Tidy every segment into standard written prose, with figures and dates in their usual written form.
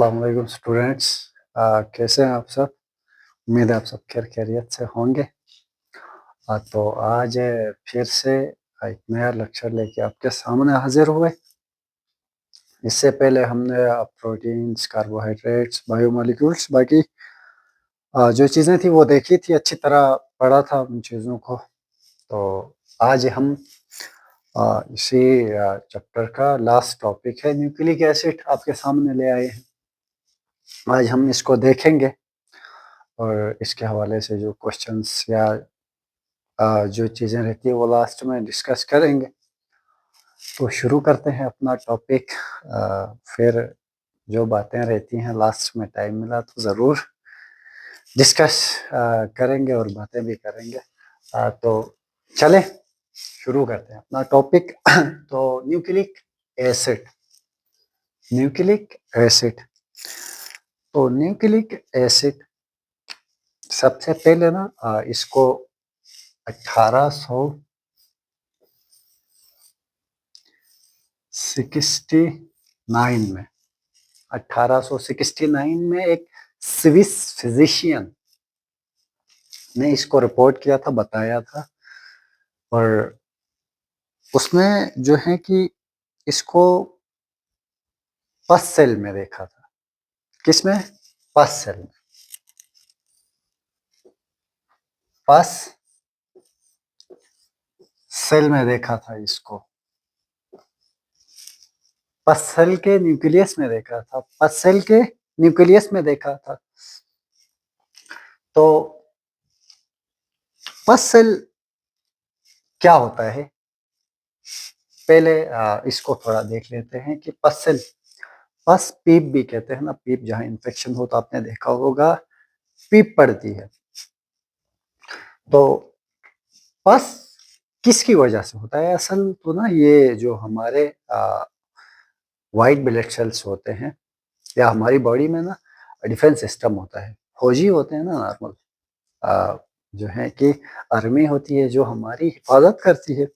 अस्सलाम वालेकुम स्टूडेंट्स। कैसे हैं आप सब? उम्मीद है आप सब खैरियत से होंगे। तो आज फिर से एक नया लेक्चर लेके आपके सामने हाजिर हुए। इससे पहले हमने प्रोटीन्स, कार्बोहाइड्रेट्स, बायोमॉलिक्यूल्स, बाकी जो चीज़ें थी वो देखी थी, अच्छी तरह पढ़ा था उन चीज़ों को। तो आज हम इसी चैप्टर का लास्ट टॉपिक है न्यूक्लिक एसिड आपके सामने ले आए हैं। आज हम इसको देखेंगे और इसके हवाले से जो क्वेश्चंस या जो चीज़ें रहती है वो लास्ट में डिस्कस करेंगे। तो शुरू करते हैं अपना टॉपिक। फिर जो बातें रहती हैं लास्ट में टाइम मिला तो ज़रूर डिस्कस करेंगे और बातें भी करेंगे। तो चले शुरू करते हैं अपना टॉपिक। तो न्यूक्लिक एसिड, न्यूक्लिक एसिड। तो न्यूक्लिक एसिड सबसे पहले ना इसको 1869 में एक स्विस फिजिशियन ने इसको रिपोर्ट किया था, बताया था। और उसने जो है कि इसको पस सेल में देखा था। किसमें? पस सेल में। पस सेल में देखा था इसको। पस सेल के न्यूक्लियस में देखा था। पस सेल के न्यूक्लियस में देखा था। तो पस सेल क्या होता है, पहले इसको थोड़ा देख लेते हैं कि पस सेल, पस पीप भी कहते हैं ना, पीप जहाँ इन्फेक्शन हो तो आपने देखा होगा पीप पड़ती है। तो पस किसकी वजह से होता है? असल तो ना ये जो हमारे वाइट ब्लड सेल्स होते हैं या हमारी बॉडी में ना डिफेंस सिस्टम होता है, फौजी होते हैं ना नॉर्मल, जो है कि आर्मी होती है जो हमारी हिफाजत करती है।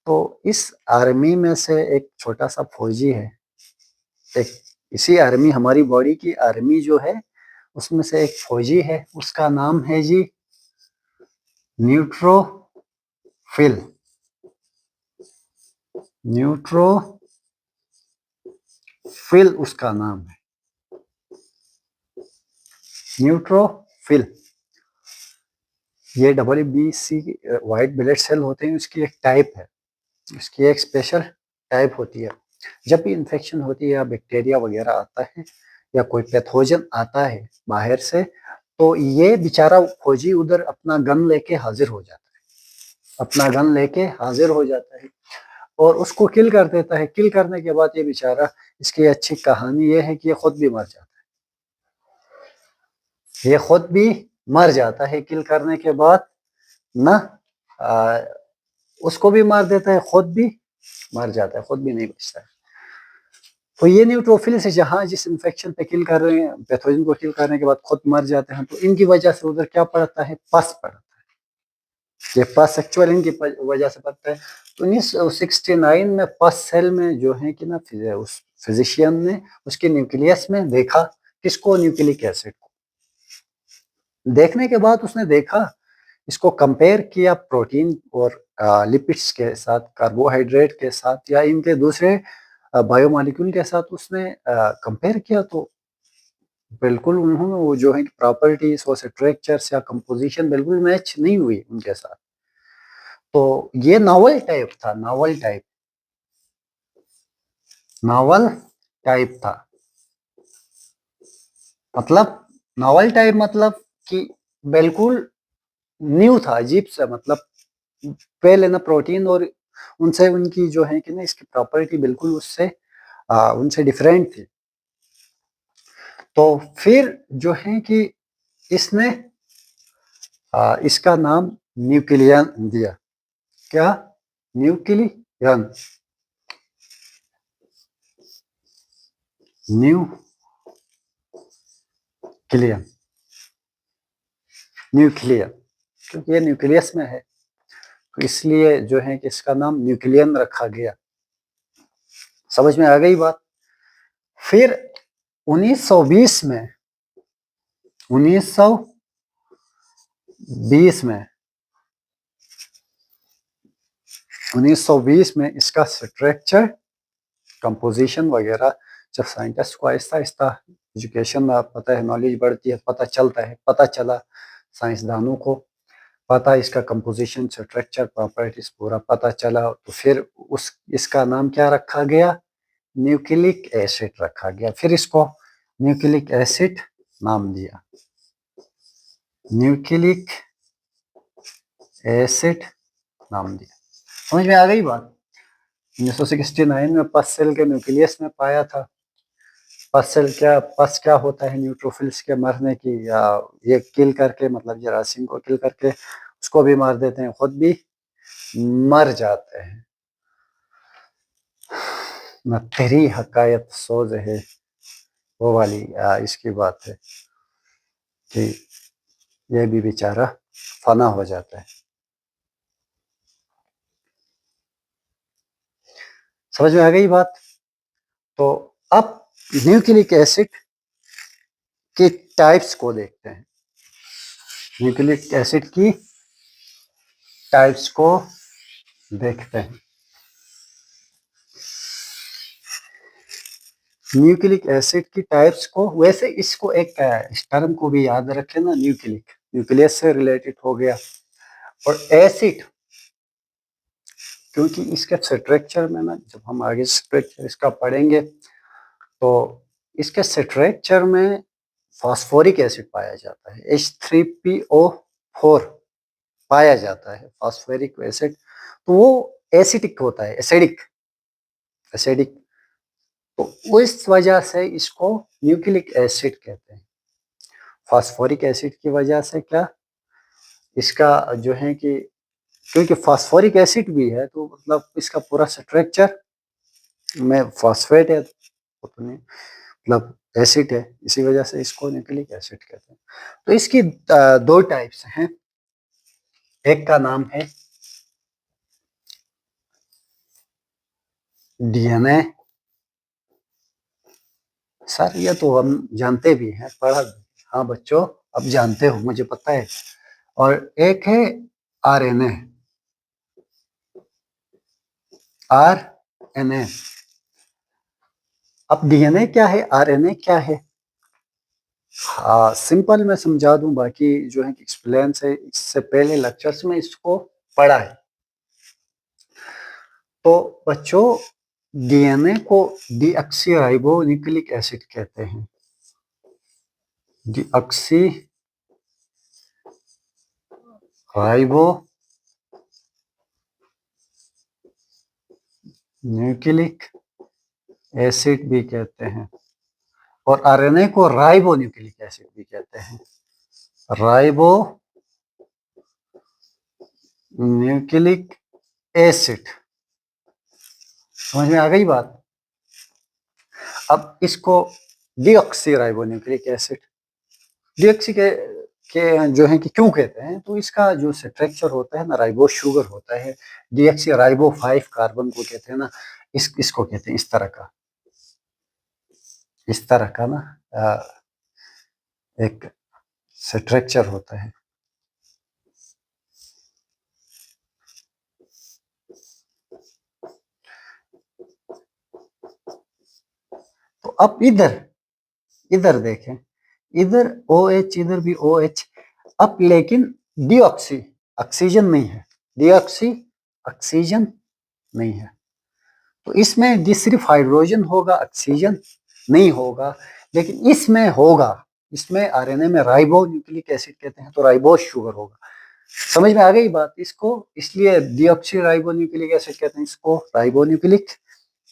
तो इस आर्मी में से एक छोटा सा फौजी है, एक इसी आर्मी, हमारी बॉडी की आर्मी जो है उसमें से एक फौजी है, उसका नाम है जी न्यूट्रोफिल। न्यूट्रोफिल उसका नाम है, न्यूट्रोफिल। ये WBC वाइट ब्लड सेल होते हैं, उसकी एक टाइप है, इसकी एक स्पेशल टाइप होती है। जब भी इन्फेक्शन होती है या बैक्टीरिया वगैरह आता है या कोई पैथोजन आता है बाहर से, तो ये बेचारा फौजी उधर अपना गन लेके हाजिर हो जाता है, अपना गन लेके हाजिर हो जाता है और उसको किल कर देता है। किल करने के बाद ये बेचारा, इसकी अच्छी कहानी ये है कि ये खुद भी मर जाता है। ये खुद भी मर जाता है किल करने के बाद ना, उसको भी मार देता है, खुद भी मर जाता है, खुद भी नहीं बचता है। तो ये न्यूट्रोफिल से जहाँ जिस इन्फेक्शन पे किल कर रहे हैं, पैथोजन को किल करने के बाद खुद मर जाते हैं, तो इनकी वजह से उधर क्या पड़ता है? पस पड़ता है। ये पस एक्चुअल इनकी वजह से पड़ता है। तो 1969 में पस सेल में जो है कि ना, उस फिजिशियन ने उसके न्यूक्लियस में देखा, किसको? न्यूक्लिक एसिड को। देखने के बाद उसने देखा, इसको कंपेयर किया प्रोटीन और लिपिड्स के साथ, कार्बोहाइड्रेट के साथ या इनके दूसरे बायोमॉलिक्यूल के साथ उसने कंपेयर किया। तो बिल्कुल उन्होंने वो जो है प्रॉपर्टीज और स्ट्रक्चर्स या कंपोजिशन बिल्कुल मैच नहीं हुई उनके साथ। तो ये नॉवल टाइप था, नॉवल टाइप था। मतलब नॉवल टाइप मतलब कि बिल्कुल न्यू था, अजीब सा। मतलब पहले ना प्रोटीन और उनसे उनकी जो है कि ना इसकी प्रॉपर्टी बिल्कुल उससे उनसे डिफरेंट थी। तो फिर जो है कि इसने इसका नाम न्यूक्लियन दिया। क्या? न्यूक्लियन, न्यूक्लियन, न्यूक्लियन, क्योंकि ये न्यूक्लियस में है तो इसलिए जो है कि इसका नाम न्यूक्लियन रखा गया। समझ में आ गई बात? फिर 1920 में 1920 में 1920 में इसका स्ट्रक्चर, कंपोजिशन वगैरह जब साइंटिस्ट को आहिस्ता आहिस्ता एजुकेशन में, आप पता है, नॉलेज बढ़ती है, पता चला साइंसदानों को पता, इसका कंपोजिशन, स्ट्रक्चर, प्रॉपर्टीज पूरा पता चला, तो फिर इसका नाम क्या रखा गया? न्यूक्लिक एसिड रखा गया। फिर इसको न्यूक्लिक एसिड नाम दिया, न्यूक्लिक एसिड नाम दिया। समझ में आ गई बात? 1969 में पस सेल के न्यूक्लियस में पाया था। पस क्या होता है? न्यूट्रोफिल्स के मरने की, या ये किल करके, मतलब जरासीम को किल करके उसको भी मार देते हैं, खुद भी मर जाते हैं। न तेरी हकायत सोज है, वो वाली इसकी बात है कि ये भी बेचारा फना हो जाता है। समझ में आ गई बात? तो अब न्यूक्लिक एसिड की टाइप्स को देखते हैं। न्यूक्लिक एसिड की टाइप्स को देखते हैं। न्यूक्लिक एसिड की टाइप्स को, वैसे इसको एक इस टर्म को भी याद रखें ना, न्यूक्लियस से रिलेटेड हो गया, और एसिड क्योंकि इसके स्ट्रक्चर में ना, जब हम आगे स्ट्रक्चर इसका पढ़ेंगे तो इसके स्ट्रक्चर में फास्फोरिक एसिड पाया जाता है, H3PO4 पाया जाता है, फास्फोरिक एसिड। तो वो एसिडिक होता है, एसिडिक। तो इस वजह से इसको न्यूक्लिक एसिड कहते हैं। फास्फोरिक एसिड की वजह से क्या, इसका जो है कि क्योंकि फास्फोरिक एसिड भी है, तो मतलब इसका पूरा स्ट्रक्चर में फॉस्फेट है, मतलब एसिड है, इसी वजह से इसको न्यूक्लिक एसिड कहते हैं। तो इसकी दो टाइप्स हैं। एक का नाम है डीएनए। सर ये तो हम जानते भी हैं, पढ़ा भी। हाँ बच्चों, अब जानते हो, मुझे पता है। और एक है आरएनए। आरएनए। अब डीएनए क्या है, आरएनए क्या है? हाँ सिंपल मैं समझा दूं, बाकी जो है एक्सप्लेन से, इससे पहले लेक्चर्स में इसको पढ़ा है। तो बच्चों, डीएनए को डीऑक्सी न्यूक्लिक एसिड कहते हैं। डीऑक्सी राइबो न्यूक्लिक एसिड भी कहते हैं, और आरएनए को राइबो न्यूक्लिक एसिड भी कहते हैं। Ribo nucleic acid. समझ में आ गई बात? अब इसको deoxy ribo nucleic acid, deoxy के जो है कि क्यों कहते हैं, तो इसका जो स्ट्रक्चर होता है ना, राइबो शुगर होता है, डीऑक्सी राइबो 5 कार्बन को कहते हैं ना, इसको कहते हैं इस तरह का ना एक स्ट्रक्चर होता है। तो अब इधर देखें, इधर OH, इधर भी OH। अब लेकिन डीऑक्सी ऑक्सीजन नहीं है, डीऑक्सी ऑक्सीजन नहीं है, तो इसमें सिर्फ हाइड्रोजन होगा, ऑक्सीजन नहीं होगा। लेकिन इसमें होगा, इसमें आरएनए में राइबो न्यूक्लिक एसिड कहते हैं, तो राइबोस शुगर होगा। समझ में आ गई बात? इसको इसलिए डीऑक्सी राइबो न्यूक्लिक एसिड कहते हैं, इसको राइबो न्यूक्लिक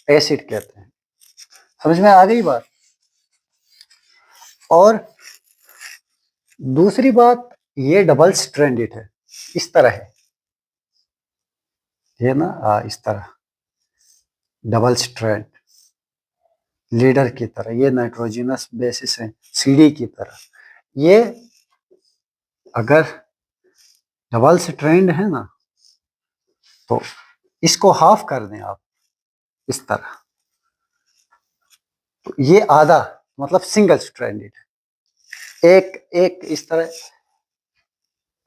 एसिड कहते हैं। समझ में आ गई बात? और दूसरी बात, ये डबल स्ट्रैंडेड है, इस तरह है ये ना, इस तरह डबल स्ट्रैंड, लीडर की तरह, ये नाइट्रोजनस बेसिस है, सीडी की तरह। ये अगर डबल स्ट्रैंड है ना, तो इसको हाफ कर दें आप, इस तरह, तो ये आधा मतलब सिंगल स्ट्रैंडेड, एक एक इस तरह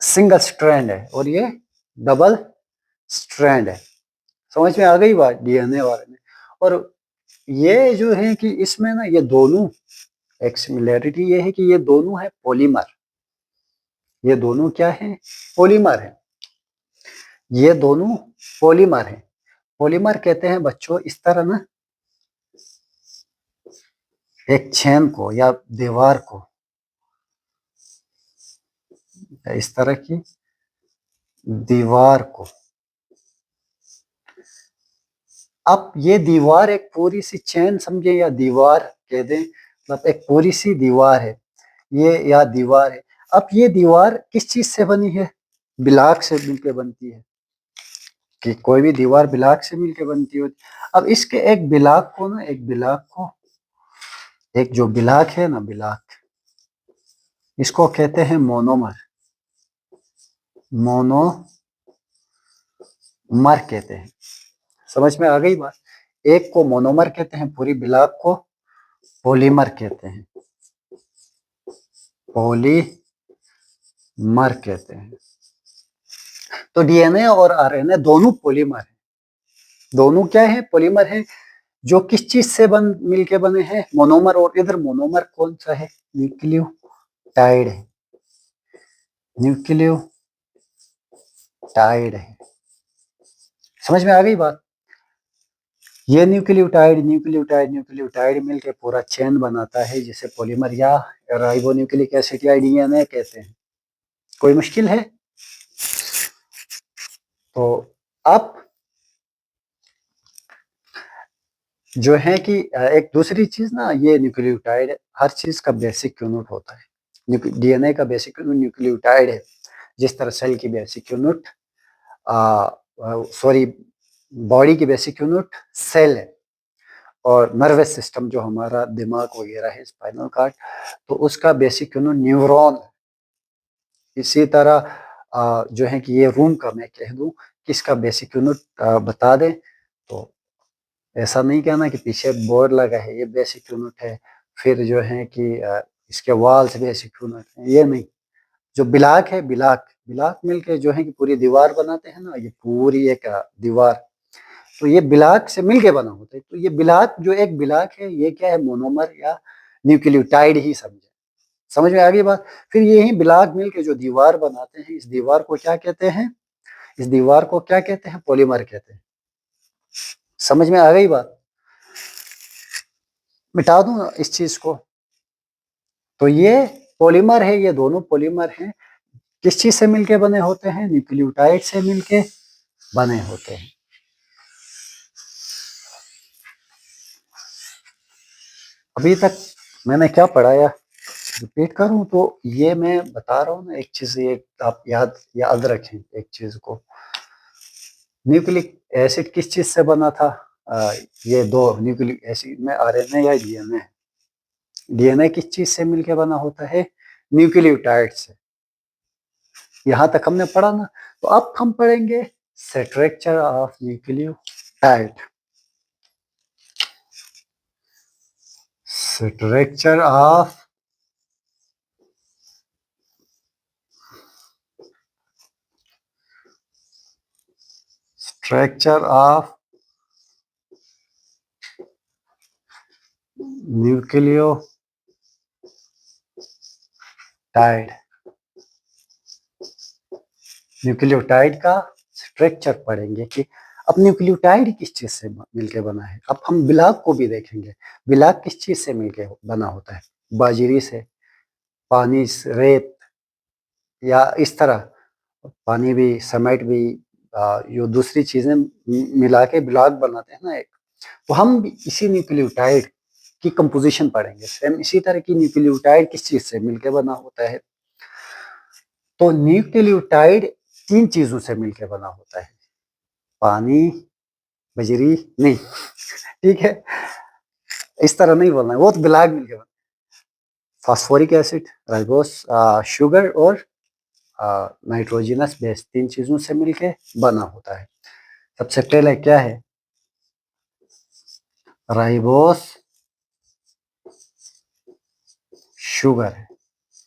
सिंगल स्ट्रैंड है और ये डबल स्ट्रैंड है। समझ में आ गई बात डीएनए बारे में। और ये जो है कि इसमें ना ये दोनों एक सिमिलैरिटी ये है कि ये दोनों है पॉलीमर। ये दोनों क्या है? पॉलीमर है। ये दोनों पॉलीमर है। पॉलीमर कहते हैं बच्चों इस तरह ना एक चेन को या दीवार को, इस तरह की दीवार को। अब ये दीवार एक पूरी सी चेन समझे या दीवार कह दें, मतलब एक पूरी सी दीवार है ये या दीवार है। अब ये दीवार किस चीज से बनी है? ब्लॉक से मिलकर बनती है कि कोई भी दीवार ब्लॉक से मिलकर बनती होती। अब इसके एक ब्लॉक को ना एक ब्लॉक को एक जो ब्लॉक है ना ब्लॉक, इसको कहते हैं मोनोमर। मोनोमर कहते हैं। समझ में आ गई बात? एक को मोनोमर कहते हैं, पूरी ब्लॉक को पॉलीमर कहते हैं। पॉलीमर कहते हैं। तो डीएनए और आरएनए दोनों पॉलीमर है। दोनों क्या है? पॉलीमर है। जो किस चीज से मिलके बने हैं? मोनोमर। और इधर मोनोमर कौन सा है? न्यूक्लियोटाइड है। न्यूक्लियोटाइड है। समझ में आ गई बात? ये न्यूक्लियोटाइड मिलके पूरा चेन बनाता है जिसे पॉलीमर या राइबोन्यूक्लिक एसिड या डीएनए कहते हैं। कोई मुश्किल है? तो अब जो है कि एक दूसरी चीज ना, ये न्यूक्लियोटाइड हर चीज का बेसिक यूनिट होता है। डीएनए का बेसिक यूनिट न्यूक्लियोटाइड है। जिस तरह सेल की बेसिक यूनिट सॉरी बॉडी की बेसिक यूनिट सेल है, और नर्वस सिस्टम जो हमारा दिमाग वगैरह है स्पाइनल कार्ड, तो उसका बेसिक यूनिट न्यूरॉन है। इसी तरह जो है कि ये रूम का मैं कह दूं कि इसका बेसिक यूनिट बता दें तो ऐसा नहीं कहना कि पीछे बोर्ड लगा है ये बेसिक यूनिट है, फिर जो है कि इसके वॉल्स बेसिक यूनिट है, ये नहीं। जो ब्लॉक है, ब्लॉक ब्लॉक मिलके जो है कि पूरी दीवार बनाते हैं ना, ये पूरी एक दीवार, तो ये ब्लॉक से मिलके बना होता है। तो ये ब्लॉक जो एक ब्लॉक है ये क्या है? मोनोमर या न्यूक्लियोटाइड ही समझे। समझ में आ गई बात? फिर यही ब्लॉक मिलके जो दीवार बनाते हैं, इस दीवार को क्या कहते हैं? इस दीवार को क्या कहते हैं? पॉलीमर कहते हैं। समझ में आ गई बात? मिटा दूं इस चीज को। तो ये पॉलीमर है, ये दोनों पॉलीमर हैं। किस चीज से मिलके बने होते हैं? न्यूक्लियोटाइड से मिलके बने होते हैं। अभी तक मैंने क्या पढ़ाया रिपीट करूं तो ये मैं बता रहा हूँ ना, एक चीज ये आप याद याद रखें एक चीज को। न्यूक्लिक एसिड किस चीज से बना था? ये दो न्यूक्लिक एसिड में आरएनए या डीएनए। डीएनए किस चीज से मिलके बना होता है? न्यूक्लियोटाइड से। यहां तक हमने पढ़ा ना। तो अब हम पढ़ेंगे structure of nucleotide. Structure of nucleotide. Nucleotide का स्ट्रक्चर पढ़ेंगे कि अब न्यूक्लियोटाइड किस चीज से मिलके बना है। अब हम ब्लॉक को भी देखेंगे। ब्लॉक किस चीज से मिलके बना होता है? बाजरी से, पानी से, रेत, या इस तरह पानी भी, समेट भी, यो दूसरी चीजें मिला के ब्लॉक बनाते हैं ना एक। तो हम भी इसी न्यूक्लियोटाइड की कंपोजिशन पढ़ेंगे। सेम इसी तरह की न्यूक्लियोटाइड किस चीज से मिलके बना होता है? तो न्यूक्लियोटाइड तीन चीजों से मिलकर बना होता है। पानी, बजरी नहीं, ठीक है, इस तरह नहीं बोलना है, वो तो ब्लॉक मिलकर बना। फास्फोरिक एसिड, राइबोस, शुगर और नाइट्रोजनस बेस, तीन चीजों से मिलकर बना होता है। सबसे पहले क्या है? राइबोस, शुगर है,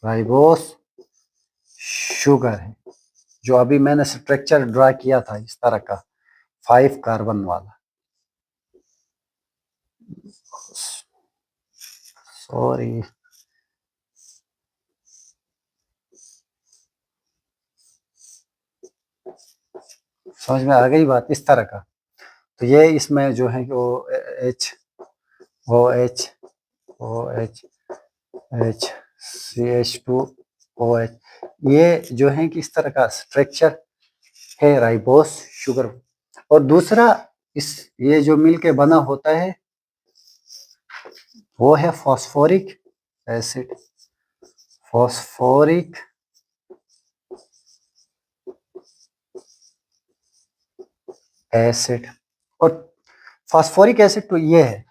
राइबोस शुगर है। जो अभी मैंने स्ट्रक्चर ड्रा किया था इस तरह का 5 कार्बन वाला, सॉरी समझ में आ गई बात, इस तरह का। तो ये इसमें जो है कि O H O H O H H CH2OH, ये जो है कि इस तरह का स्ट्रक्चर है राइबोस शुगर। और दूसरा इस ये जो मिलके बना होता है वो है फॉस्फोरिक एसिड, फॉस्फोरिक एसिड। और फॉस्फोरिक एसिड तो ये है,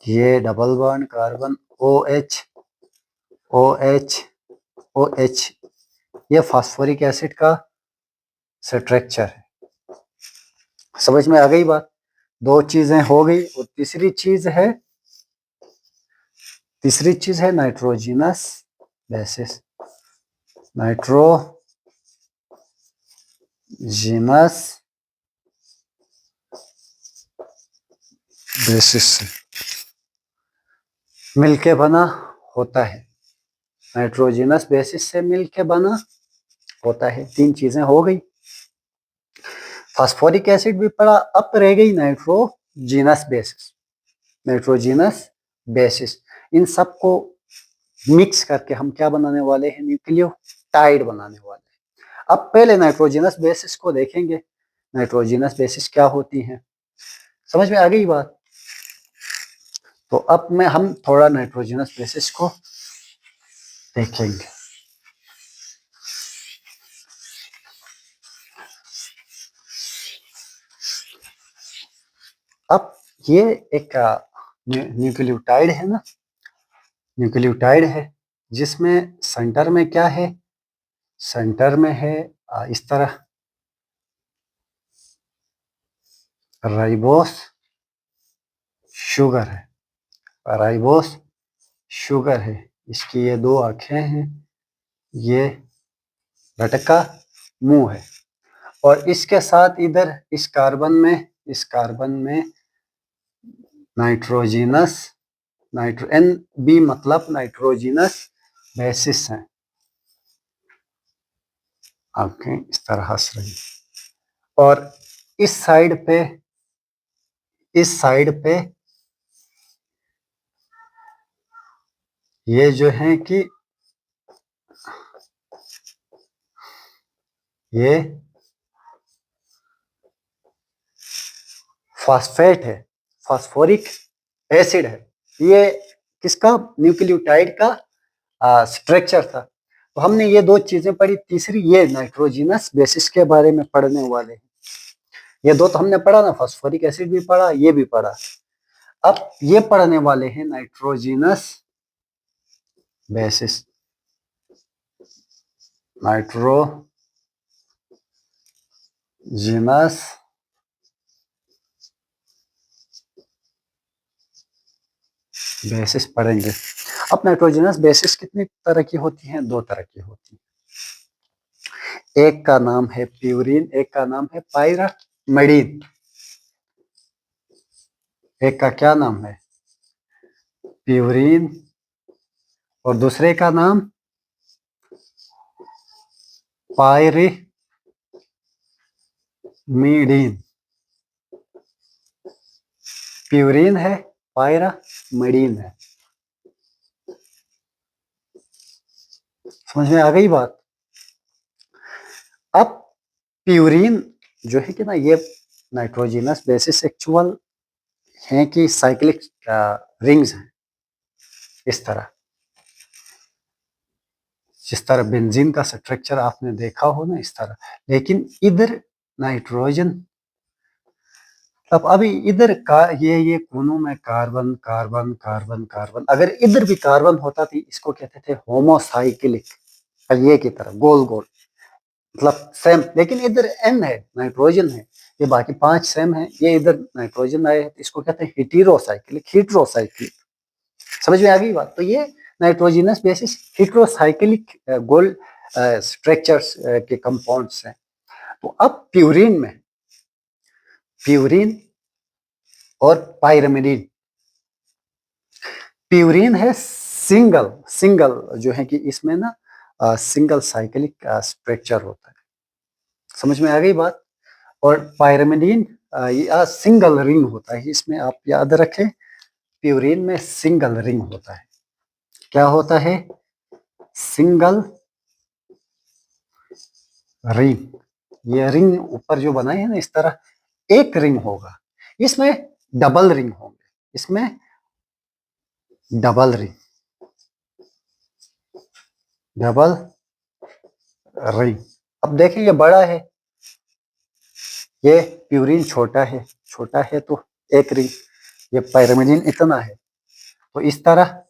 ये double bond carbon OH OH OH, ये फॉस्फोरिक एसिड का स्ट्रक्चर है। समझ में आ गई बात, दो चीजें हो गई। और तीसरी चीज है नाइट्रोजिनस बेसिस, नाइट्रोजिनस बेसिस से मिलके बना होता है, नाइट्रोजिनस बेसिस से मिलके बना होता है। तीन चीजें हो गई, फास्फोरिक एसिड भी पड़ा, अब रह गई नाइट्रोजिनस बेसिस। नाइट्रोजिनस बेसिस, इन सबको मिक्स करके हम क्या बनाने वाले हैं, न्यूक्लियोटाइड बनाने वाले हैं। अब पहले नाइट्रोजिनस बेसिस को देखेंगे, नाइट्रोजिनस बेसिस क्या होती हैं, समझ में आ गई बात। तो अब में हम थोड़ा नाइट्रोजिनस बेसिस को देखेंगे। अब ये एक न्यूक्लियोटाइड है ना, न्यूक्लियोटाइड है जिसमें सेंटर में क्या है, सेंटर में है इस तरह राइबोस शुगर है, राइबोस शुगर है। इसकी ये दो आंखें हैं, ये लटका मुंह है। और इसके साथ इधर इस कार्बन में नाइट्रोजिनस NB मतलब नाइट्रोजिनस बेसिस है। आंखें इस तरह हंस रही। और इस साइड पे ये जो है कि ये फॉस्फेट है, फॉस्फोरिक एसिड है। ये किसका, न्यूक्लियोटाइड का स्ट्रक्चर था। तो हमने ये दो चीजें पढ़ी, तीसरी ये नाइट्रोजिनस बेसिस के बारे में पढ़ने वाले हैं। ये दो तो हमने पढ़ा ना, फॉस्फोरिक एसिड भी पढ़ा, ये भी पढ़ा। अब ये पढ़ने वाले हैं नाइट्रोजिनस बेसिस, नाइट्रोजिनस बेसिस पढ़ेंगे। अब नाइट्रोजिनस बेसिस कितनी तरह की होती हैं, दो तरह की होती हैं। एक का नाम है प्यूरिन, एक का नाम है पाइरामिडीन। एक का क्या नाम है, प्यूरिन, और दूसरे का नाम पाइरिमिडीन। प्यूरिन है, पाइरामिडीन है। समझ में आ गई बात। अब प्यूरिन जो है कि ना, ये नाइट्रोजिनस बेसिस एक्चुअल है कि साइक्लिक रिंग्स हैं, इस तरह जिस तरह बेंजीन का स्ट्रक्चर आपने देखा हो ना, इस तरह। लेकिन इधर नाइट्रोजन, अब अभी इधर का ये कोनों में कार्बन कार्बन कार्बन कार्बन, अगर इधर भी कार्बन होता तो इसको कहते थे होमोसाइक्लिक, ये की तरह गोल गोल, मतलब सेम। लेकिन इधर N है, नाइट्रोजन है, ये बाकी 5 सेम है, ये इधर नाइट्रोजन आए तो इसको कहते हैं हेटेरोसाइक्लिक, समझ में आ गई बात। तो ये nitrogenous basis heterocyclic gold structures के कंपाउंड्स हैं। तो अब प्यूरिन और पायरिमिडीन, प्यूरिन है सिंगल सिंगल जो है कि इसमें ना सिंगल साइक्लिक स्ट्रक्चर होता है, समझ में आ गई बात। और पायरिमिडीन ये सिंगल रिंग होता है, इसमें आप याद रखें प्यूरिन में सिंगल रिंग होता है। क्या होता है? Single ring. ये रिंग ऊपर जो बनाए है ना इस तरह, एक रिंग होगा, इसमें डबल रिंग होंगे, इसमें डबल रिंग, डबल रिंग। अब देखें ये बड़ा है, ये प्यूरिन छोटा है तो एक रिंग, ये पायरिमिडीन इतना है तो इस तरह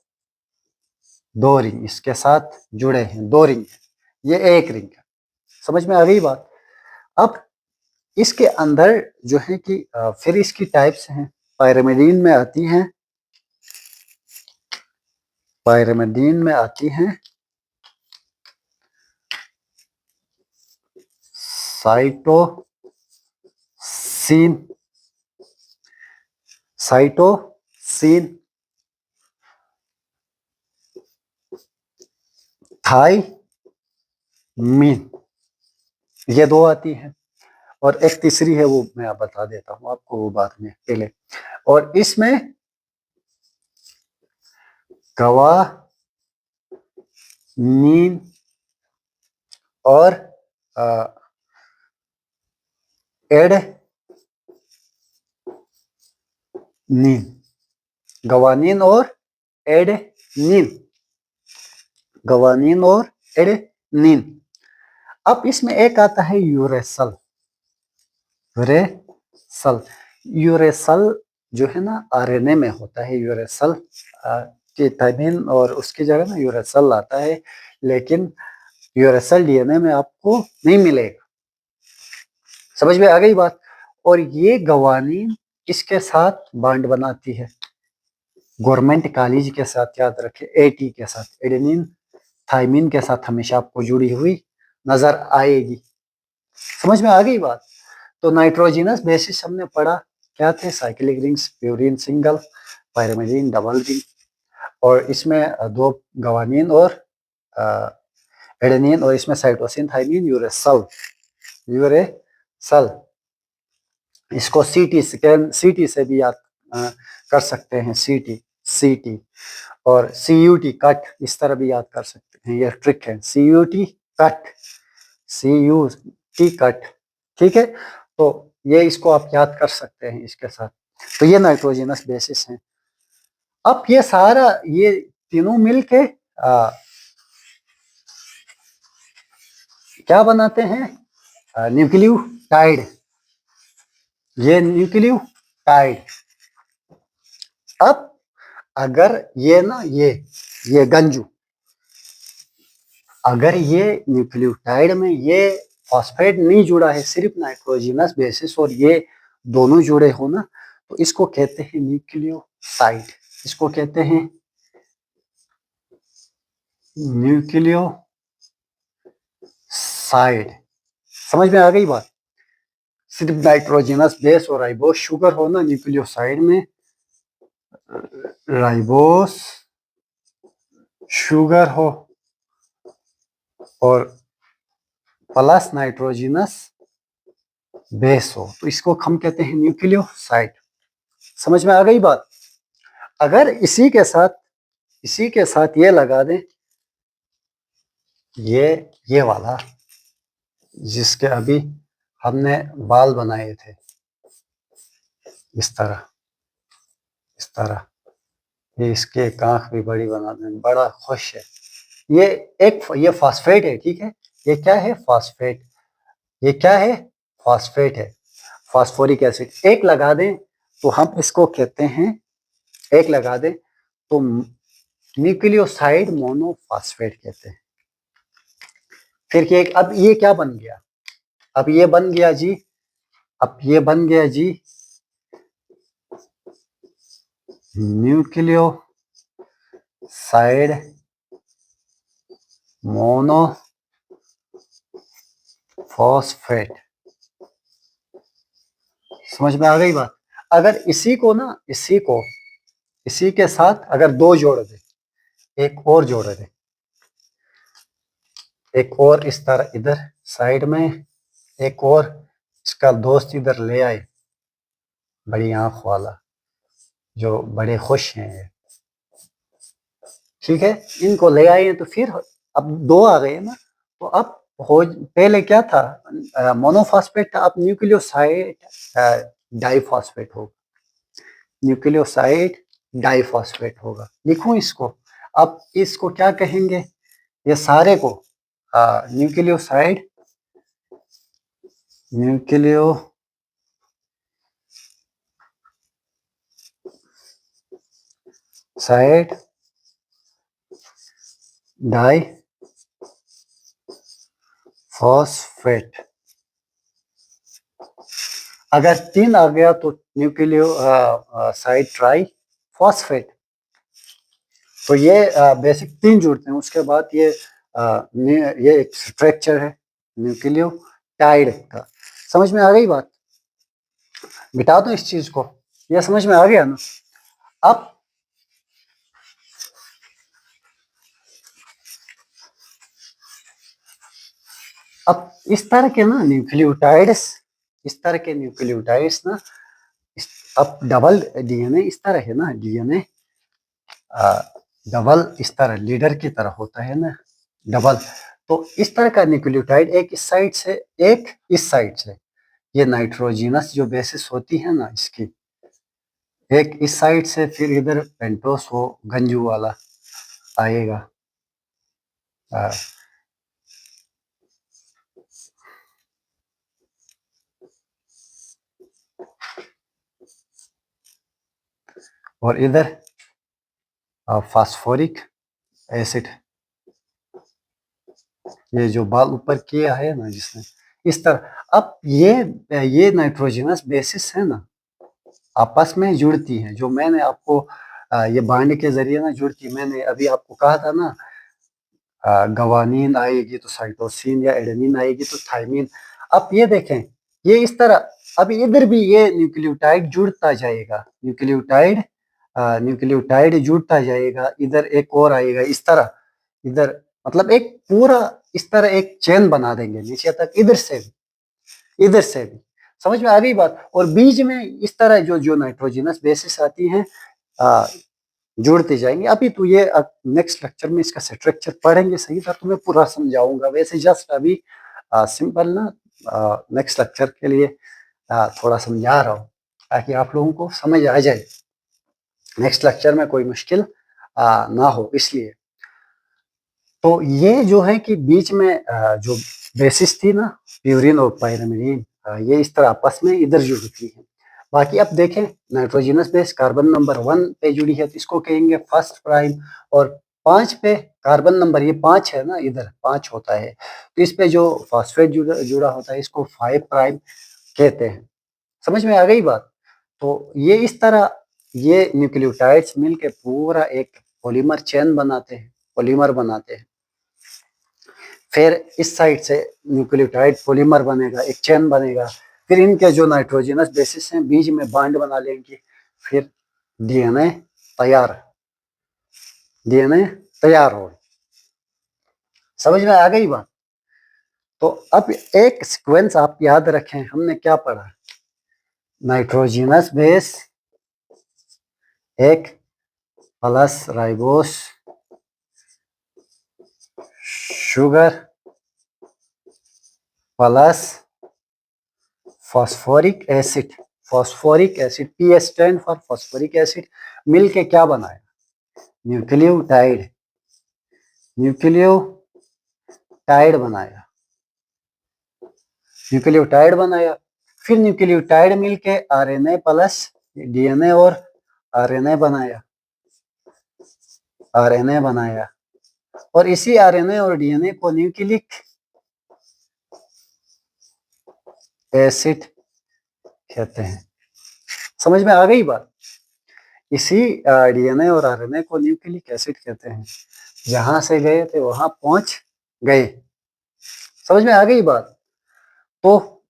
दो रिंग इसके साथ जुड़े हैं, दो रिंग है, ये एक रिंग है। समझ में आ गई बात। अब इसके अंदर जो है कि फिर इसकी टाइप्स हैं, पायरिमिडीन में आती हैं, पायरिमिडीन में आती हैं साइटोसिन, साइटोसिन, थाइमीन, ये दो आती हैं। और एक तीसरी है वो मैं आप बता देता हूं आपको वो बाद में पहले। और इसमें गवानीन और एडेनिन, गवानीन और एडेनिन, गवानीन और एडेनिन। अब इसमें एक आता है यूरेसल, यूरेसल, यूरेसल जो है ना आरएनए में होता है, यूरेसल के थाइमिन और उसकी जगह ना यूरेसल आता है, लेकिन यूरेसल डीएनए में आपको नहीं मिलेगा। समझ में आ गई बात। और ये गवानीन किसके साथ बांड बनाती है? गवर्नमेंट कॉलेज के साथ, याद रखें, एटी के साथ, एडेनिन थाइमिन के साथ हमेशा आपको जुड़ी हुई नजर आएगी। समझ में आ गई बात। तो नाइट्रोजिनस बेसिस हमने पढ़ा, क्या थे? Cyclic rings, purine single, pyrimidine double ring, और इसमें दो गवानीन और एडेनिन, और इसमें साइटोसिन, थाइमिन, यूरेसल, यूरेसल। इसको सीटी स्कैन, सीटी से भी याद कर सकते हैं, सीटी, सीटी, और सीयूटी कट, इस तरह भी याद कर सकते हैं, ये ट्रिक है, सीयूटी कट, सीयूटी कट, ठीक है। तो ये इसको आप याद कर सकते हैं इसके साथ। तो ये नाइट्रोजिनस बेसिस हैं। अब ये सारा, ये तीनों मिलके क्या बनाते हैं? न्यूक्लियोटाइड, ये न्यूक्लियोटाइड। अब अगर ये ना ये गंजू, अगर ये न्यूक्लियोटाइड में ये फॉस्फेट नहीं जुड़ा है, सिर्फ नाइट्रोजिनस बेसिस और ये दोनों जुड़े हो ना, तो इसको कहते हैं न्यूक्लियोसाइड, इसको कहते हैं न्यूक्लियोसाइड। समझ में आ गई बात। सिर्फ नाइट्रोजिनस बेस और राइबोस शुगर हो ना न्यूक्लियोसाइड में, राइबोस शुगर हो और प्लस नाइट्रोजिनस बेस हो, तो इसको हम कहते हैं न्यूक्लियोसाइड। समझ में आ गई बात। अगर इसी के साथ ये लगा दें, ये वाला जिसके अभी हमने बाल बनाए थे, इस तरह, इस तरह, ये इसके आंख भी बड़ी बना दें, बड़ा खुश है। ये फॉस्फेट है, ठीक है। ये क्या है? फॉस्फेट। ये क्या है? फॉस्फेट है, फॉस्फोरिक एसिड। एक लगा दें तो हम इसको कहते हैं, एक लगा दें तो न्यूक्लियोसाइड मोनोफॉस्फेट कहते हैं। फिर क्या? अब ये क्या बन गया? अब ये बन गया जी, अब ये बन गया जी न्यूक्लियोसाइड साइड मोनोफॉस्फेट। समझ में आ गई बात? अगर इसी को ना, इसी के साथ अगर दो जोड़ दे, एक और जोड़ दे, एक और इस तरह इधर साइड में, एक और इसका दोस्त इधर ले आए, बड़ी आंख वाला जो बड़े खुश हैं, ठीक है, इनको ले आए हैं, तो फिर अब दो आ गए ना, तो अब हो, पहले क्या था, मोनोफॉस्फेट था, अब न्यूक्लियोसाइड डाइफॉस्फेट होगा, न्यूक्लियोसाइड डाइफॉस्फेट होगा। लिखूं इसको? अब इसको क्या कहेंगे, ये सारे को न्यूक्लियोसाइड डाइफॉस्फेट। अगर तीन आ गया तो न्यूक्लियोसाइड ट्राइफॉस्फेट। तो ये बेसिक तीन जुड़ते हैं, उसके बाद ये एक स्ट्रक्चर है न्यूक्लियोटाइड का। समझ में आ गई बात? मिटा दो इस चीज को, ये समझ में आ गया ना? अब इस तरह के ना न्यूक्लियोटाइड्स, इस तरह के न्यूक्लियोटाइड्स ना, अब डबल डीएनए इस तरह है ना, डीएनए डबल इस तरह लीडर की तरह होता है ना, डबल। तो इस तरह का न्यूक्लियोटाइड एक इस साइड से, एक इस साइड से, ये नाइट्रोजिनस जो बेसिस होती है ना इसकी, एक इस साइड से, फिर इधर पेंटोस वो गंजू वाला आएगा। और इधर फास्फोरिक एसिड, ये जो बाल ऊपर किया है ना जिसने, इस तरह। अब ये नाइट्रोजनस बेसिस है ना, आपस में जुड़ती हैं, जो मैंने आपको ये बांड के जरिए ना जुड़ती, मैंने अभी आपको कहा था ना, गवानीन आएगी तो साइटोसिन, या एडेनिन आएगी तो थायमिन। अब ये देखें, ये इस तरह, अब इधर भी ये न्यूक्लियोटाइड जुड़ता जाएगा, न्यूक्लियोटाइड जुड़ता जाएगा, इधर एक और आएगा इस तरह, इधर मतलब एक पूरा इस तरह एक चेन बना देंगे नीचे तक, इधर से भी, इधर से भी। समझ में आ गई बात? और बीच में इस तरह जो जो नाइट्रोजनस बेसिस आती हैं, जुड़ते जाएंगे। अभी तो ये नेक्स्ट लेक्चर में इसका स्ट्रक्चर पढ़ेंगे सही तरह, तुम्हें पूरा समझाऊंगा। वैसे जस्ट अभी सिंपल ना नेक्स्ट लेक्चर के लिए थोड़ा समझा रहा हूँ, ताकि आप लोगों को समझ आ जाए, नेक्स्ट लेक्चर में कोई मुश्किल ना हो, इसलिए। तो ये जो है कि बीच में जो बेसिस थी ना, प्यूरिन और पायरिमिडीन, ये इस तरह आपस में इधर जुड़ती है। बाकी अब देखें, नाइट्रोजनस बेस कार्बन नंबर 1 पे जुड़ी है, तो इसको कहेंगे फर्स्ट प्राइम। और 5 पे कार्बन नंबर, ये 5 है ना, इधर 5 होता है, तो इस पे जो फॉस्फेट जुड़ा होता है, इसको 5 प्राइम कहते हैं। समझ में आ गई बात? तो ये इस तरह ये न्यूक्लियोटाइड्स मिलके पूरा एक पॉलीमर चेन बनाते हैं, पॉलीमर बनाते हैं। फिर इस साइड से न्यूक्लियोटाइड पॉलीमर बनेगा, एक चेन बनेगा, फिर इनके जो नाइट्रोजनस बेसिस हैं बीच में बाइंड बना लेंगे, फिर डीएनए तैयार, डीएनए तैयार हो। समझ में आ गई बात? तो अब एक सीक्वेंस आप याद रखें, हमने क्या पढ़ा, नाइट्रोजनस बेस एक plus ribose sugar plus phosphoric acid, phosphoric acid, P stand for phosphoric acid, मिलके क्या बनाया, न्यूक्लियोटाइड, न्यूक्लियोटाइड बनाया, न्यूक्लियोटाइड बनाया। फिर न्यूक्लियोटाइड मिलके आरएनए प्लस डीएनए और आरएनए बनाया, आरएनए बनाया। और इसी आरएनए और डीएनए को न्यूक्लिक एसिड कहते हैं। समझ में आ गई बात? इसी डीएनए और आरएनए को न्यूक्लिक एसिड कहते हैं। जहां से गए थे वहां पहुंच गए। समझ में आ गई बात? तो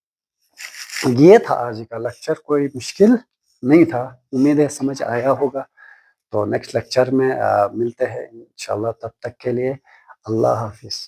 ये था आज का लेक्चर, कोई मुश्किल नहीं था, उम्मीद है समझ आया होगा। तो नेक्स्ट लेक्चर में मिलते हैं इंशाल्लाह, तब तक के लिए अल्लाह हाफिज।